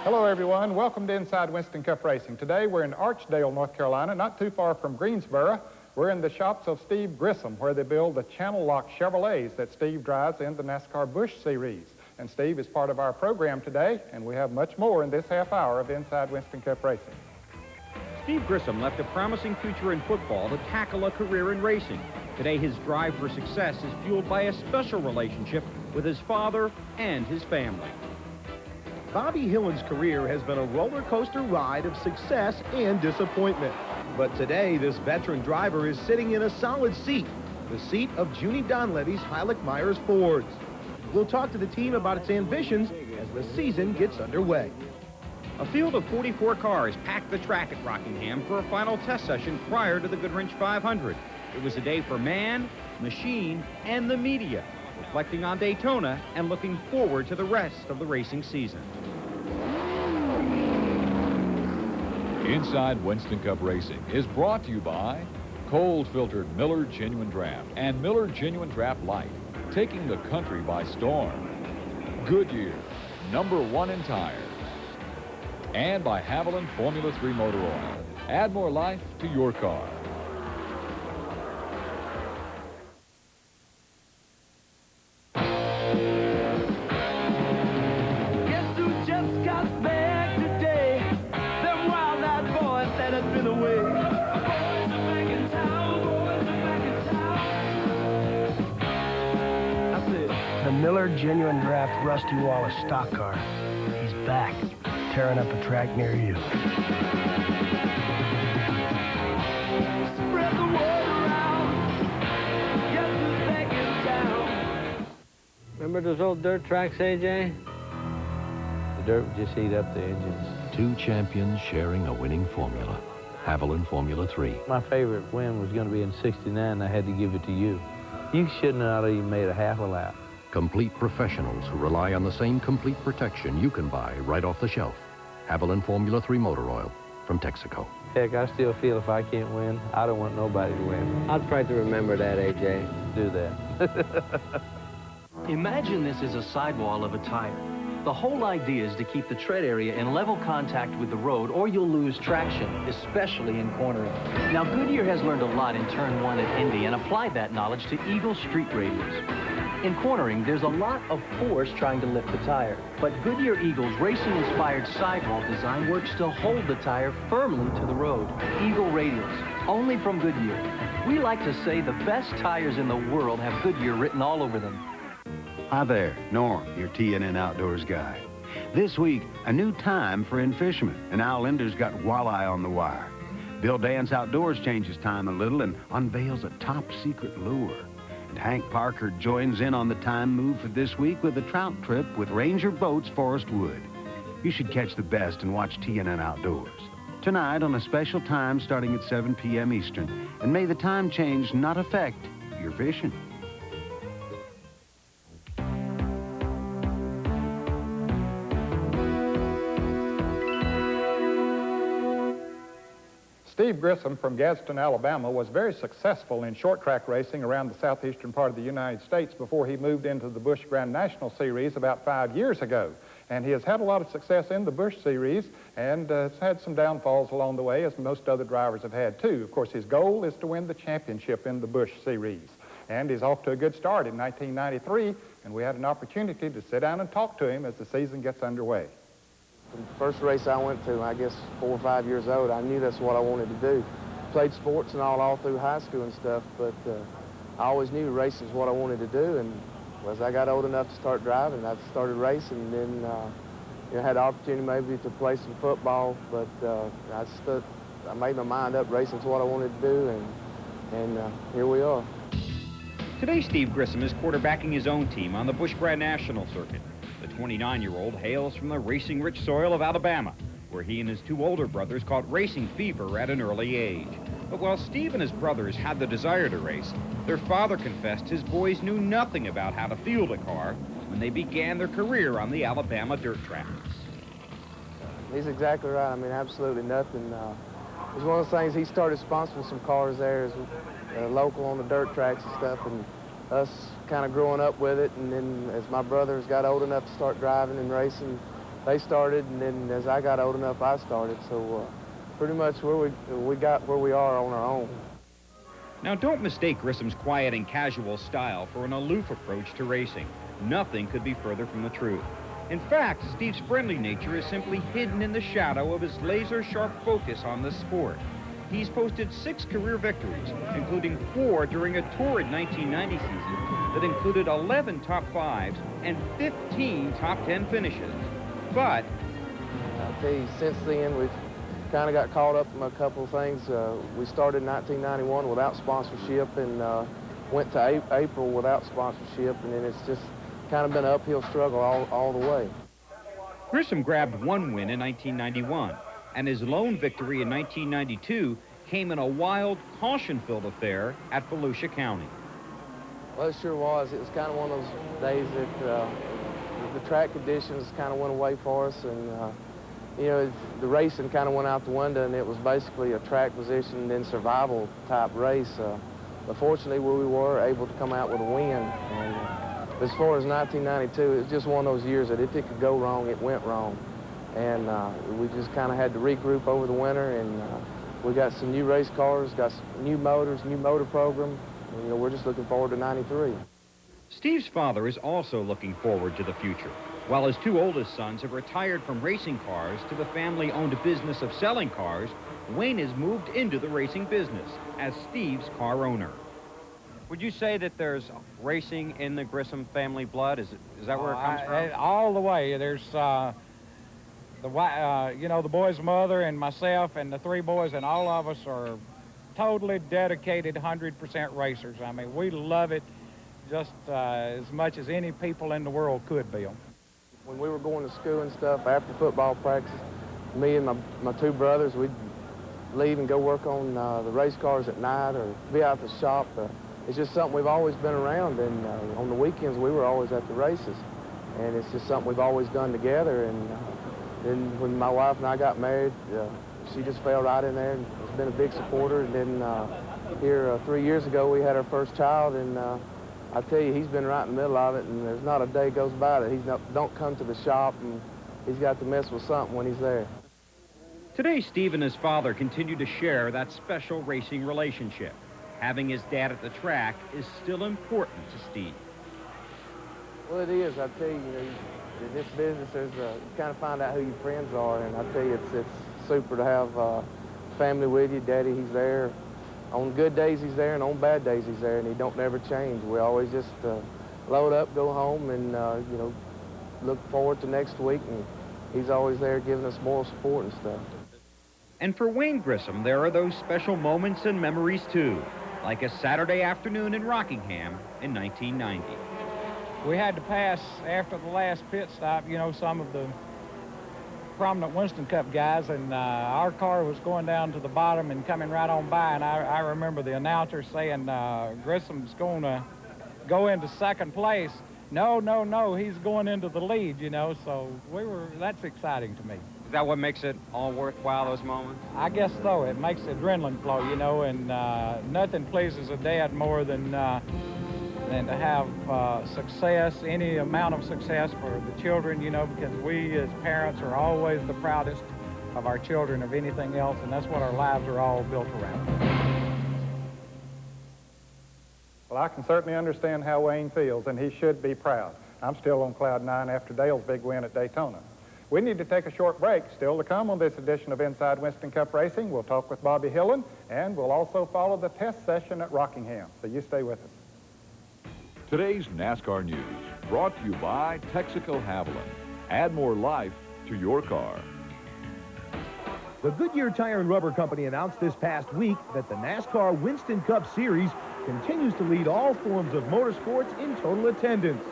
Hello, everyone. Welcome to Inside Winston Cup Racing. Today, we're in Archdale, North Carolina, not too far from Greensboro. We're in the shops of Steve Grissom, where they build the Channel Lock Chevrolets that Steve drives in the NASCAR Busch Series. And Steve is part of our program today, and we have much more in this half hour of Inside Winston Cup Racing. Steve Grissom left a promising future in football to tackle a career in racing. Today, his drive for success is fueled by a special relationship with his father and his family. Bobby Hillin's career has been a roller coaster ride of success and disappointment. But today, this veteran driver is sitting in a solid seat, the seat of Junie Donlevy's Heilig Myers Fords. We'll talk to the team about its ambitions as the season gets underway. A field of 44 cars packed the track at Rockingham for a final test session prior to the Goodwrench 500. It was a day for man, machine, and the media, reflecting on Daytona and looking forward to the rest of the racing season. Inside Winston Cup Racing is brought to you by cold-filtered Miller Genuine Draft and Miller Genuine Draft Light, taking the country by storm. Goodyear, #1 in tires. And by Hillin Formula 3 Motor Oil. Add more life to your car. Guess who just got back today? Them wild-eyed boys that had been away. Boys are back in town, boys are back in town. I said, The Miller Genuine Draft Rusty Wallace stock car. He's back, tearing up a track near you. spread the word around. Guess who's back in town? Remember those old dirt tracks, AJ? The dirt would just eat up the engines. Two champions sharing a winning formula. Hillin Formula 3. My favorite win was going to be in '69. I had to give it to you. You shouldn't have even made a half a lap. Complete professionals who rely on the same complete protection you can buy right off the shelf. Hillin Formula 3 Motor Oil from Texaco. Heck, I still feel if I can't win, I don't want nobody to win. I'd try to remember that, AJ. Do that. Imagine this is a sidewall of a tire. The whole idea is to keep the tread area in level contact with the road, or you'll lose traction, especially in cornering. Now, Goodyear has learned a lot in Turn 1 at Indy and applied that knowledge to Eagle street radials. In cornering, there's a lot of force trying to lift the tire, but Goodyear Eagle's racing-inspired sidewall design works to hold the tire firmly to the road. Eagle radials, only from Goodyear. We like to say the best tires in the world have Goodyear written all over them. Hi there, Norm, your TNN Outdoors guy. This week, a new time for in-fishermen, and Al Linder's got walleye on the wire. Bill Dance Outdoors changes time a little and unveils a top-secret lure. And Hank Parker joins in on the time move for this week with a trout trip with Ranger Boats Forest Wood. You should catch the best and watch TNN Outdoors. Tonight on a special time starting at 7 p.m. Eastern. And may the time change not affect your fishing. Steve Grissom from Gadsden, Alabama, was very successful in short track racing around the southeastern part of the United States before he moved into the Busch Grand National Series about 5 years ago. And he has had a lot of success in the Busch Series and has had some downfalls along the way, as most other drivers have had too. Of course, his goal is to win the championship in the Busch Series. And he's off to a good start in 1993, and we had an opportunity to sit down and talk to him as the season gets underway. The first race I went to, I guess 4 or 5 years old, I knew that's what I wanted to do. Played sports and all through high school and stuff, but I always knew racing is what I wanted to do. And as I got old enough to start driving, I started racing. And then you know, had the opportunity maybe to play some football, but I made my mind up. Racing's what I wanted to do, and here we are. Today, Steve Grissom is quarterbacking his own team on the Busch Grand National Circuit. The 29-year-old hails from the racing-rich soil of Alabama, where he and his two older brothers caught racing fever at an early age. But while Steve and his brothers had the desire to race, their father confessed his boys knew nothing about how to field a car when they began their career on the Alabama dirt tracks. He's exactly right. I mean, absolutely nothing. It was one of those things, he started sponsoring some cars there as local on the dirt tracks and stuff, and us kind of growing up with it. And then as my brothers got old enough to start driving and racing, they started, and then as I got old enough, I started. So pretty much where we got where we are on our own. Now, don't mistake Grissom's quiet and casual style for an aloof approach to racing. Nothing could be further from the truth. In fact, Steve's friendly nature is simply hidden in the shadow of his laser-sharp focus on the sport. He's posted 6 career victories, including 4 during a torrid 1990 season that included 11 top 5s and 15 top 10 finishes. But I'll tell you, since then, we've kind of got caught up in a couple of things. We started in 1991 without sponsorship and went to April without sponsorship, and then it's just kind of been an uphill struggle all the way. Grissom grabbed 1 win in 1991, and his lone victory in 1992 came in a wild, caution-filled affair at Volusia County. Well, it sure was. It was kind of one of those days that the track conditions kind of went away for us, and you know, the racing kind of went out the window, and it was basically a track position and then survival type race. But fortunately, we were able to come out with a win. And as far as 1992, it was just one of those years that if it could go wrong, it went wrong. And we just kind of had to regroup over the winter, and we got some new race cars, got some new motors, new motor program. And, you know, we're just looking forward to 93. Steve's father is also looking forward to the future. While his 2 oldest sons have retired from racing cars to the family-owned business of selling cars, Wayne has moved into the racing business as Steve's car owner. Would you say that there's racing in the Grissom family blood? Is that where it comes from? All the way. There's you know, the boy's mother and myself and the 3 boys, and all of us are totally dedicated 100% racers. I mean, we love it just as much as any people in the world could, Bill. When we were going to school and stuff, after football practice, me and my 2 brothers, we'd leave and go work on the race cars at night or be out at the shop. It's just something we've always been around, and on the weekends we were always at the races. And it's just something we've always done together. And then when my wife and I got married, she just fell right in there and has been a big supporter. And then here 3 years ago we had our first child, and I tell you, he's been right in the middle of it, and there's not a day goes by that he don't come to the shop, and he's got to mess with something when he's there. Today, Steve and his father continue to share that special racing relationship. Having his dad at the track is still important to Steve. Well, it is. I tell you, in this business, you kind of find out who your friends are, and I tell you, it's super to have family with you. Daddy, he's there. On good days, he's there, and on bad days, he's there, and he don't never change. We always just load up, go home, and, you know, look forward to next week, and he's always there giving us moral support and stuff. And for Wayne Grissom, there are those special moments and memories, too, like a Saturday afternoon in Rockingham in 1990. We had to pass, after the last pit stop, you know, some of the prominent Winston Cup guys, and our car was going down to the bottom and coming right on by, and I remember the announcer saying Grissom's going to go into second place. No, he's going into the lead, you know, so that's exciting to me. Is that what makes it all worthwhile, those moments? I guess so. It makes the adrenaline flow, you know, and nothing pleases a dad more than to have success, any amount of success for the children, you know, because we as parents are always the proudest of our children of anything else, and that's what our lives are all built around. Well, I can certainly understand how Wayne feels, and he should be proud. I'm still on cloud 9 after Dale's big win at Daytona. We need to take a short break. Still to come on this edition of Inside Winston Cup Racing, we'll talk with Bobby Hillin, and we'll also follow the test session at Rockingham. So you stay with us. Today's NASCAR news brought to you by Texaco Haviland. Add more life to your car. The Goodyear Tire and Rubber Company announced this past week that the NASCAR Winston Cup Series continues to lead all forms of motorsports in total attendance,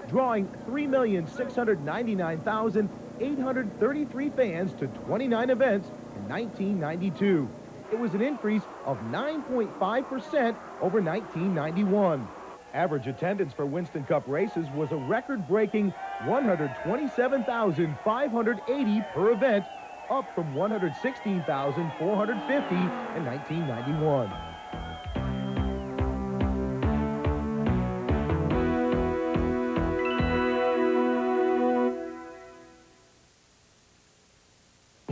drawing 3,699,833 fans to 29 events in 1992. It was an increase of 9.5% over 1991. Average attendance for Winston Cup races was a record-breaking 127,580 per event, up from 116,450 in 1991.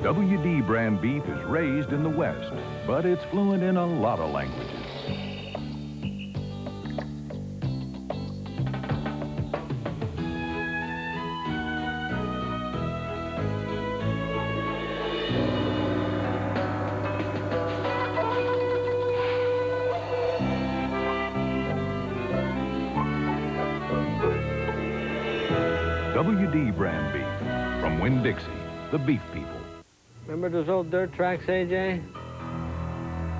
WD brand beef is raised in the West, but it's fluent in a lot of languages. WD brand beef from Winn-Dixie, the beef people. Remember those old dirt tracks, AJ?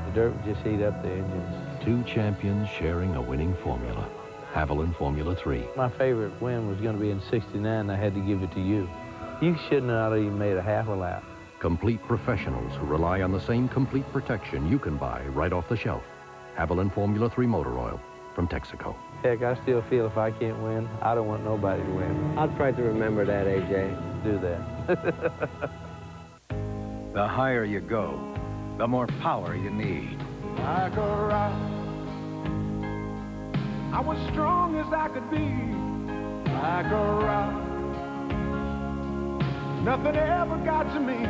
The dirt would just eat up the engines. Two champions sharing a winning formula. Haviland Formula 3. My favorite win was going to be in '69. I had to give it to you. You shouldn't have even made a half a lap. Complete professionals who rely on the same complete protection you can buy right off the shelf. Haviland Formula 3 motor oil from Texaco. Heck, I still feel if I can't win, I don't want nobody to win. I'd try to remember that, AJ. Do that. The higher you go, the more power you need. Like a rock, I was strong as I could be. Like a rock, nothing ever got to me.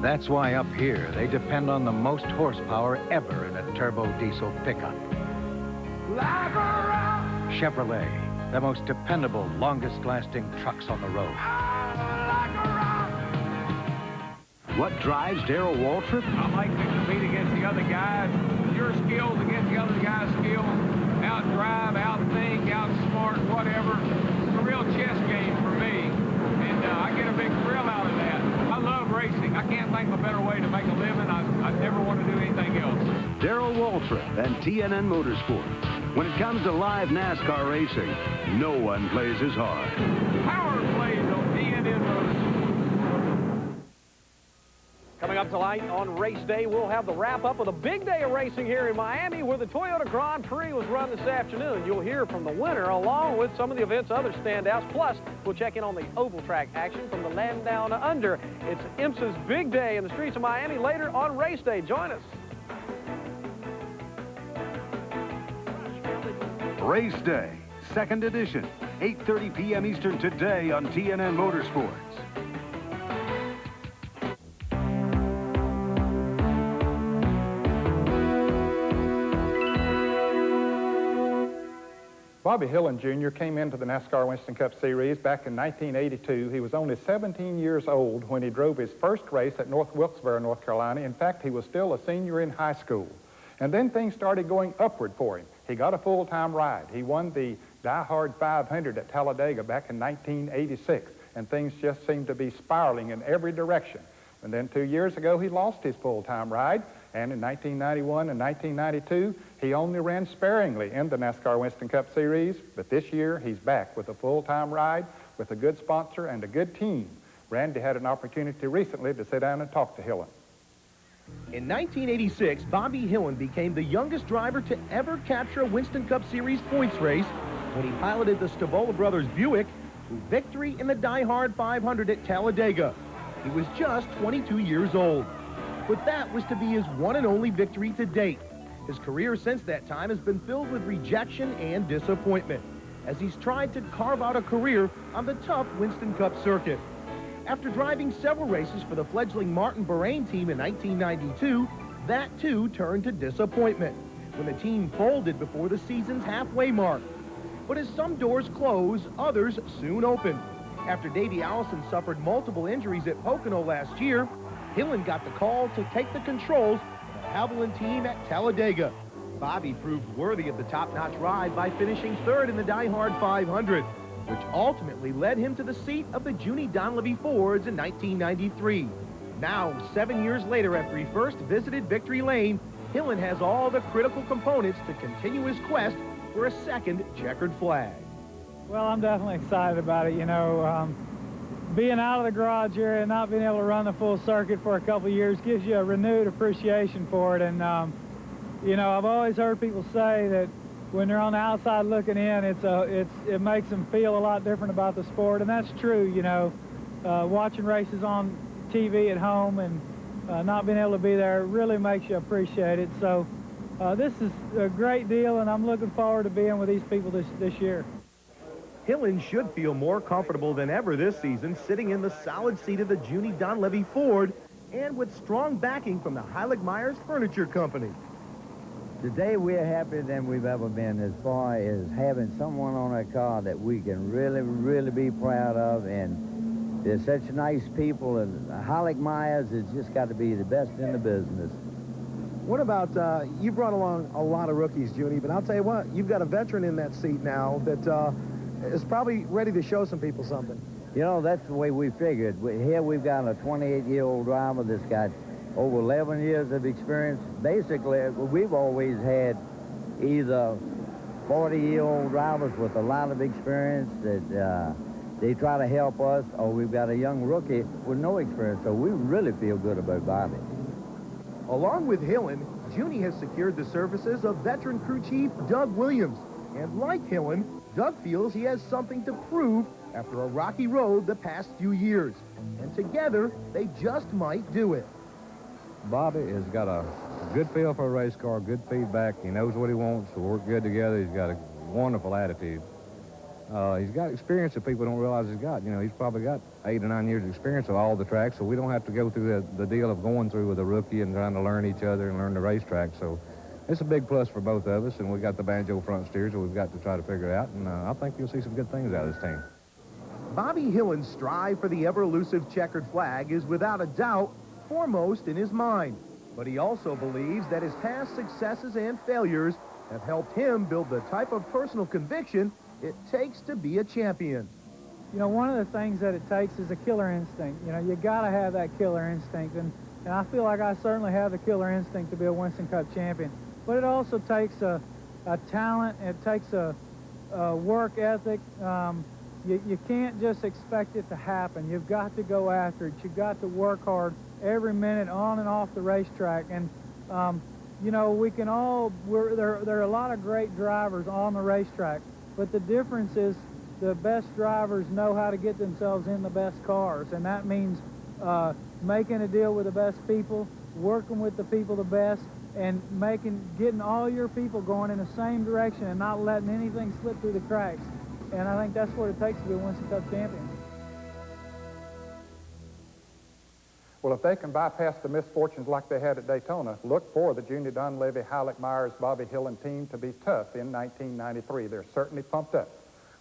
That's why up here, they depend on the most horsepower ever in a turbo diesel pickup. Like a rock, Chevrolet, the most dependable, longest-lasting trucks on the road. like a rock. What drives Darrell Waltrip? I like to compete against the other guys. Your skills against the other guys' skills. Out-drive, out-think, out-smart, whatever. It's a real chess game for me. And I get a big thrill out of that. I love racing. I can't think of a better way to make a living. I never want to do anything else. Darrell Waltrip and TNN Motorsports. When it comes to live NASCAR racing, no one plays as hard. Power plays on TNN Motorsports. Coming up tonight on race day, we'll have the wrap-up of the big day of racing here in Miami, where the Toyota Grand Prix was run this afternoon. You'll hear from the winner, along with some of the event's other standouts. Plus, we'll check in on the oval track action from the land down under. It's IMSA's big day in the streets of Miami later on race day. Join us. Race Day, second edition, 8:30 p.m. Eastern today on TNN Motorsports. Bobby Hillin Jr. came into the NASCAR Winston Cup Series back in 1982. He was only 17 years old when he drove his first race at North Wilkes-Barre, North Carolina. In fact, he was still a senior in high school. And then things started going upward for him. He got a full-time ride. He won the Die Hard 500 at Talladega back in 1986, and things just seemed to be spiraling in every direction. And then 2 years ago, he lost his full-time ride, and in 1991 and 1992, he only ran sparingly in the NASCAR Winston Cup Series, but this year, he's back with a full-time ride, with a good sponsor and a good team. Randy had an opportunity recently to sit down and talk to Hillin. In 1986, Bobby Hillin became the youngest driver to ever capture a Winston Cup Series points race when he piloted the Stavola Brothers Buick to victory in the Die Hard 500 at Talladega. He was just 22 years old. But that was to be his one and only victory to date. His career since that time has been filled with rejection and disappointment as he's tried to carve out a career on the tough Winston Cup circuit. After driving several races for the fledgling Martin Bahrain team in 1992, that too turned to disappointment when the team folded before the season's halfway mark. But as some doors close, others soon open. After Davey Allison suffered multiple injuries at Pocono last year, Hillin got the call to take the controls of the Haviland team at Talladega. Bobby proved worthy of the top-notch ride by finishing third in the Die Hard 500. Which ultimately led him to the seat of the Junie Donlavey Fords in 1993. Now, 7 years later, after he first visited Victory Lane, Hillin has all the critical components to continue his quest for a second checkered flag. Well, I'm definitely excited about it. You know, being out of the garage area and not being able to run the full circuit for a couple of years gives you a renewed appreciation for it. And, you know, I've always heard people say that when they're on the outside looking in, it makes them feel a lot different about the sport, and that's true. You know, watching races on TV at home and not being able to be there really makes you appreciate it. So this is a great deal, and I'm looking forward to being with these people this year. Hillin should feel more comfortable than ever this season, sitting in the solid seat of the Junie Donlavey Ford and with strong backing from the Hillin Myers Furniture Company. Today we're happier than we've ever been as far as having someone on our car that we can really, really be proud of, and they're such nice people, and Hillin Myers has just got to be the best in the business. What about, you brought along a lot of rookies, Junie, but I'll tell you what, you've got a veteran in that seat now that is probably ready to show some people something. You know, that's the way we figured. Here we've got a 28-year-old driver that's got over 11 years of experience. Basically, we've always had either 40-year-old drivers with a lot of experience that they try to help us, or we've got a young rookie with no experience, so we really feel good about Bobby. Along with Hillin, Junie has secured the services of veteran crew chief Doug Williams. And like Hillin, Doug feels he has something to prove after a rocky road the past few years. And together, they just might do it. Bobby has got a good feel for a race car, good feedback. He knows what he wants. We work good together. He's got a wonderful attitude. He's got experience that people don't realize he's got. You know, he's probably got 8 or 9 years of experience of all the tracks, so we don't have to go through the deal of going through with a rookie and trying to learn each other and learn the racetrack. So it's a big plus for both of us, and we got the banjo front steers that we've got to try to figure out, and I think you'll see some good things out of this team. Bobby Hillin's strive for the ever-elusive checkered flag is without a doubt foremost in his mind. But he also believes that his past successes and failures have helped him build the type of personal conviction it takes to be a champion. You know, one of the things that it takes is a killer instinct. You know, you got to have that killer instinct, and I feel like I certainly have the killer instinct to be a Winston Cup champion. But it also takes a talent, it takes a work ethic. You can't just expect it to happen. You've got to go after it. You've got to work hard every minute on and off the racetrack. And, you know, we can all, there are a lot of great drivers on the racetrack, but the difference is the best drivers know how to get themselves in the best cars, and that means making a deal with the best people, working with the people the best, and getting all your people going in the same direction and not letting anything slip through the cracks. And I think that's what it takes to be a Winston Cup champion. Well, if they can bypass the misfortunes like they had at Daytona, look for the Junie Donlevy, Hillin Myers, Bobby Hillin team to be tough in 1993. They're certainly pumped up.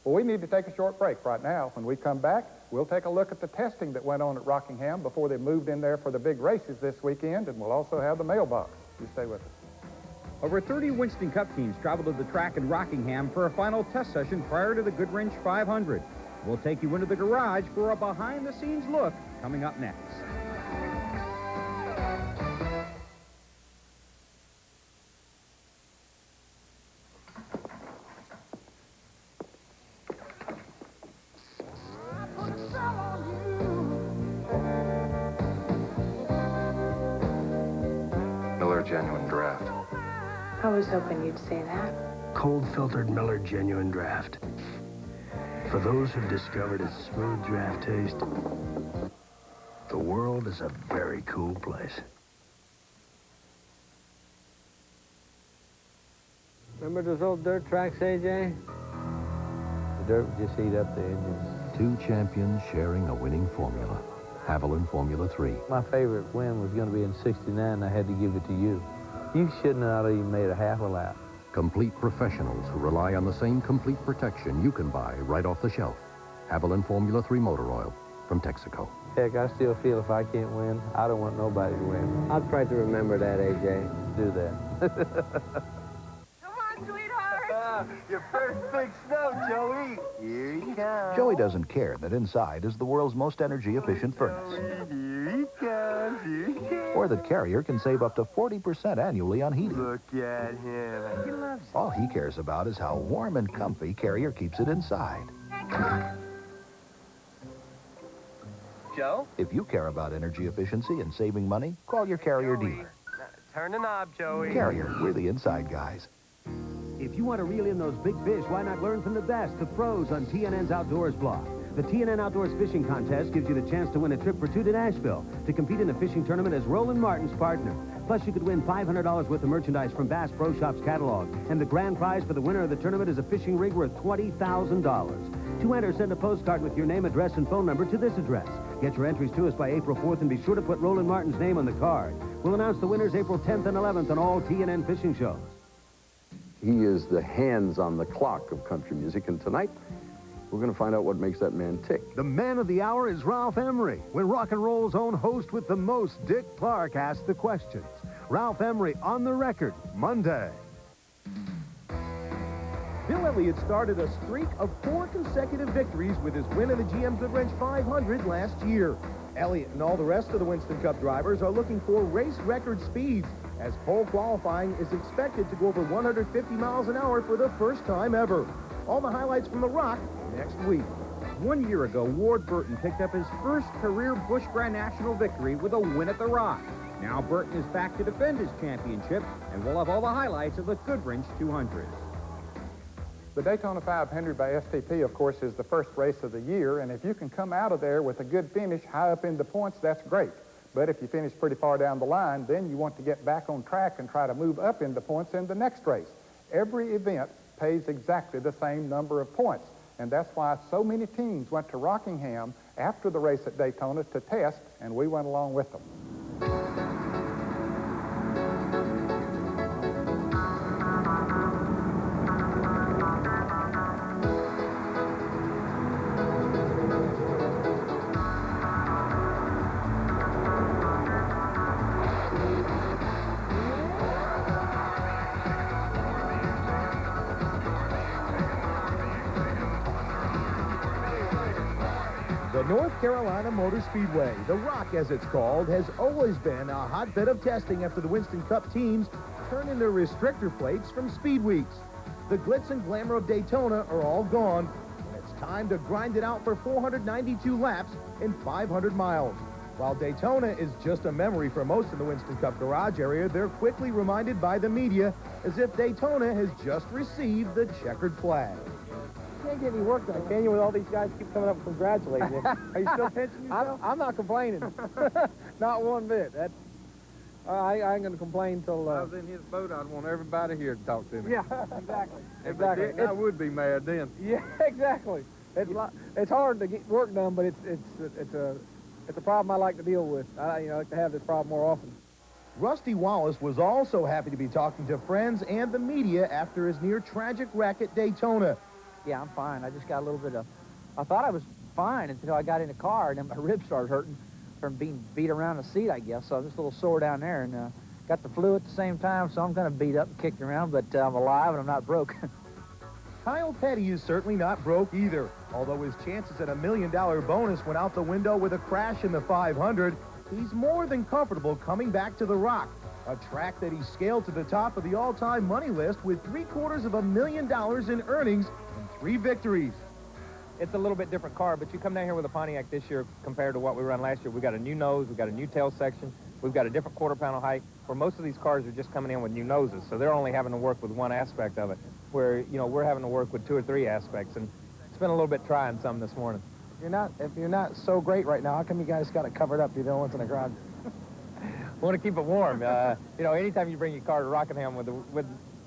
Well, we need to take a short break right now. When we come back, we'll take a look at the testing that went on at Rockingham before they moved in there for the big races this weekend, and we'll also have the mailbox. You stay with us. Over 30 Winston Cup teams traveled to the track in Rockingham for a final test session prior to the Goodwrench 500. We'll take you into the garage for a behind-the-scenes look coming up next. Miller Genuine Draft. I was hoping you'd say that. Cold-filtered Miller Genuine Draft. For those who've discovered its smooth draft taste, the world is a very cool place. Remember those old dirt tracks, AJ? The dirt would just eat up the engines. 2 champions sharing a winning formula. Hillin Formula 3. My favorite win was going to be in '69. I had to give it to you. You shouldn't have even made a half a lap. Complete professionals who rely on the same complete protection you can buy right off the shelf. Hillin Formula 3 motor oil from Texaco. Heck, I still feel if I can't win, I don't want nobody to win. I'll try to remember that, AJ. Do that. Your first big snow, Joey. Here he comes. Joey doesn't care that inside is the world's most energy-efficient furnace. Here he comes. Here he comes. Or that Carrier can save up to 40% annually on heating. Look at him. He loves it. All he cares about is how warm and comfy Carrier keeps it inside. Joe? If you care about energy efficiency and saving money, call your Carrier dealer. Turn the knob, Joey. Carrier, we're the inside guys. If you want to reel in those big fish, why not learn from the best, the pros on TNN's Outdoors blog? The TNN Outdoors Fishing Contest gives you the chance to win a trip for two to Nashville to compete in a fishing tournament as Roland Martin's partner. Plus, you could win $500 worth of merchandise from Bass Pro Shops catalog. And the grand prize for the winner of the tournament is a fishing rig worth $20,000. To enter, send a postcard with your name, address, and phone number to this address. Get your entries to us by April 4th and be sure to put Roland Martin's name on the card. We'll announce the winners April 10th and 11th on all TNN fishing shows. He is the hands on the clock of country music, and tonight we're going to find out what makes that man tick. The man of the hour is Ralph Emery, when rock and roll's own host with the most, Dick Clark, asks the questions. Ralph Emery on the record, Monday. Bill Elliott started a streak of 4 consecutive victories with his win in the GM's Goodwrench 500 last year. Elliott and all the rest of the Winston Cup drivers are looking for race record speeds, as pole qualifying is expected to go over 150 miles an hour for the first time ever. All the highlights from the Rock next week. 1 year ago, Ward Burton picked up his first career Busch Grand National victory with a win at the Rock. Now Burton is back to defend his championship, and we'll have all the highlights of the Goodwrench 200. The Daytona 500 by STP, of course, is the first race of the year, and if you can come out of there with a good finish high up in the points, that's great. But if you finish pretty far down the line, then you want to get back on track and try to move up in the points in the next race. Every event pays exactly the same number of points, and that's why so many teams went to Rockingham after the race at Daytona to test, and we went along with them. The North Carolina Motor Speedway, the Rock as it's called, has always been a hotbed of testing after the Winston Cup teams turn in their restrictor plates from speed weeks. The glitz and glamour of Daytona are all gone, and it's time to grind it out for 492 laps in 500 miles. While Daytona is just a memory for most in the Winston Cup garage area, they're quickly reminded by the media as if Daytona has just received the checkered flag. Can't get any work done, can you, with all these guys keep coming up and congratulating you? Are you still pinching yourself? I'm not complaining. Not one bit. That's, I ain't going to complain till... I was in his boat, I'd want everybody here to talk to me. Yeah, exactly. If Exactly. they didn't, I would be mad then. Yeah, exactly. It's hard to get work done, but it's a problem I like to deal with. I like to have this problem more often. Rusty Wallace was also happy to be talking to friends and the media after his near-tragic wreck at Daytona. Yeah, I'm fine. I just got a little bit of... I thought I was fine until I got in the car, and then my ribs started hurting from being beat around the seat, I guess. So I'm just a little sore down there, and got the flu at the same time, so I'm kind of beat up and kicked around, but I'm alive and I'm not broke. Kyle Petty is certainly not broke either. Although his chances at $1 million bonus went out the window with a crash in the 500, he's more than comfortable coming back to the Rock, a track that he scaled to the top of the all-time money list with $750,000 in earnings and 3 victories. It's a little bit different car, but you come down here with a Pontiac this year compared to what we run last year. We got a new nose, we got a new tail section, we've got a different quarter panel height, where most of these cars are just coming in with new noses, so they're only having to work with one aspect of it, where, we're having to work with 2 or 3 aspects, and it's been a little bit trying some this morning. If you're not so great right now, how come you guys got it covered up? You're the only ones in the garage. We want to keep it warm. Anytime you bring your car to Rockingham with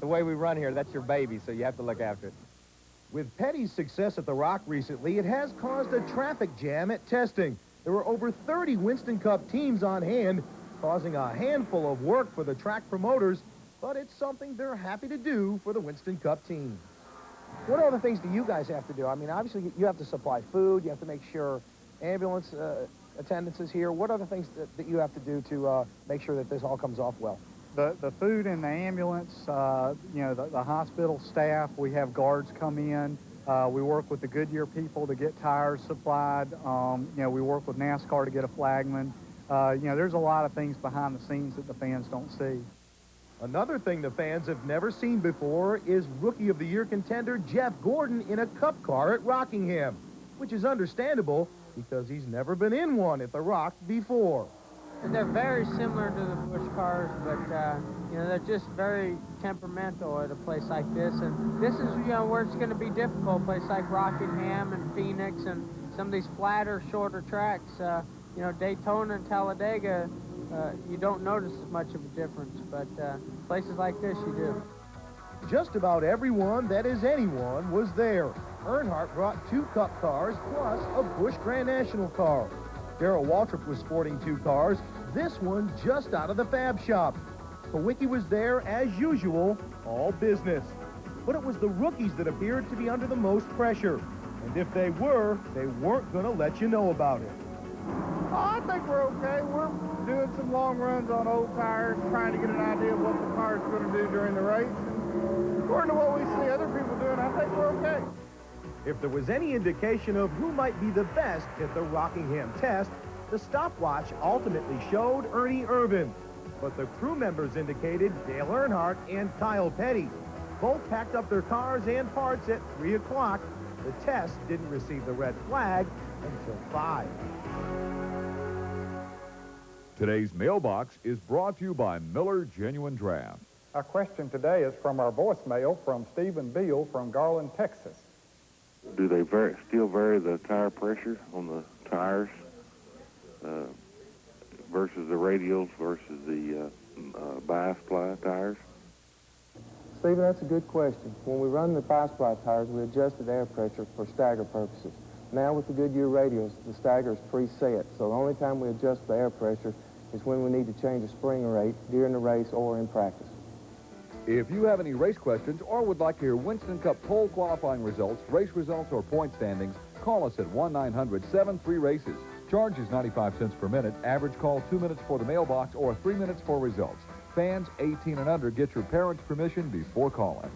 the way we run here, that's your baby, so you have to look after it. With Petty's success at the Rock recently, it has caused a traffic jam at testing. There were over 30 Winston Cup teams on hand, causing a handful of work for the track promoters, but it's something they're happy to do for the Winston Cup team. What other things do you guys have to do? I mean, obviously, you have to supply food. You have to make sure ambulance attendance is here. What other things that you have to do to make sure that this all comes off well? The food in the ambulance, the hospital staff, we have guards come in. We work with the Goodyear people to get tires supplied. We work with NASCAR to get a flagman. There's a lot of things behind the scenes that the fans don't see. Another thing the fans have never seen before is Rookie of the Year contender Jeff Gordon in a Cup car at Rockingham, which is understandable because he's never been in one at the Rock before. And they're very similar to the Busch cars, but, they're just very temperamental at a place like this. And this is, where it's going to be difficult, a place like Rockingham and Phoenix and some of these flatter, shorter tracks, you know, Daytona and Talladega, you don't notice as much of a difference, but places like this, you do. Just about everyone, that is anyone, was there. Earnhardt brought 2 Cup cars plus a Busch Grand National car. Darrell Waltrip was sporting 2 cars, this one just out of the fab shop. Kawicki was there, as usual, all business. But it was the rookies that appeared to be under the most pressure. And if they weren't going to let you know about it. I think we're okay. We're doing some long runs on old tires, trying to get an idea of what the car's going to do during the race. And according to what we see other people doing, I think we're okay. If there was any indication of who might be the best at the Rockingham test, the stopwatch ultimately showed Ernie Irvan. But the crew members indicated Dale Earnhardt and Kyle Petty. Both packed up their cars and parts at 3 o'clock. The test didn't receive the red flag until 5. Today's Mailbox is brought to you by Miller Genuine Draft. Our question today is from our voicemail from Stephen Beal from Garland, Texas. Do they still vary the tire pressure on the tires versus the radials versus the bi-ply tires? Stephen, that's a good question. When we run the bi-ply tires, we adjusted air pressure for stagger purposes. Now with the Goodyear radials, the stagger is preset, so the only time we adjust the air pressure is when we need to change a spring rate during the race or in practice. If you have any race questions or would like to hear Winston Cup pole qualifying results, race results, or point standings, call us at 1-900-73-RACES. Charge is 95 cents per minute. Average call 2 minutes for the mailbox or 3 minutes for results. Fans 18 and under, get your parents' permission before calling.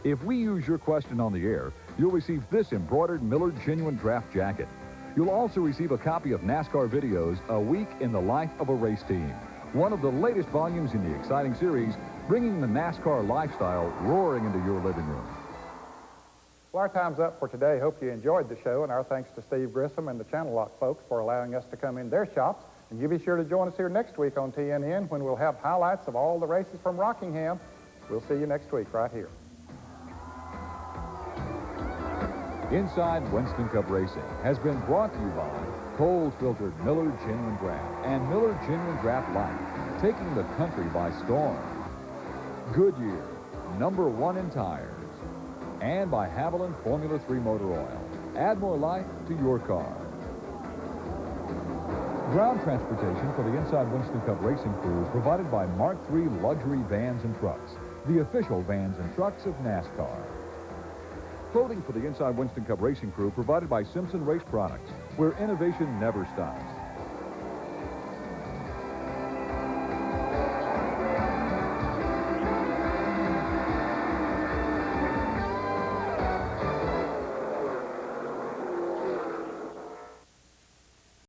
If we use your question on the air, you'll receive this embroidered Miller Genuine Draft jacket. You'll also receive a copy of NASCAR videos, A Week in the Life of a Race Team. One of the latest volumes in the exciting series, bringing the NASCAR lifestyle roaring into your living room. Well, our time's up for today. Hope you enjoyed the show, and our thanks to Steve Grissom and the Channel Lock folks for allowing us to come in their shops. And you be sure to join us here next week on TNN when we'll have highlights of all the races from Rockingham. We'll see you next week right here. Inside Winston Cup Racing has been brought to you by cold-filtered Miller Genuine Draft and Miller Genuine Draft Light, taking the country by storm. Goodyear, #1 in tires. And by Hillin Formula 3 motor oil. Add more life to your car. Ground transportation for the Inside Winston Cup Racing crew provided by Mark III Luxury Vans and Trucks, the official vans and trucks of NASCAR. Clothing for the Inside Winston Cup Racing crew provided by Simpson Race Products, where innovation never stops.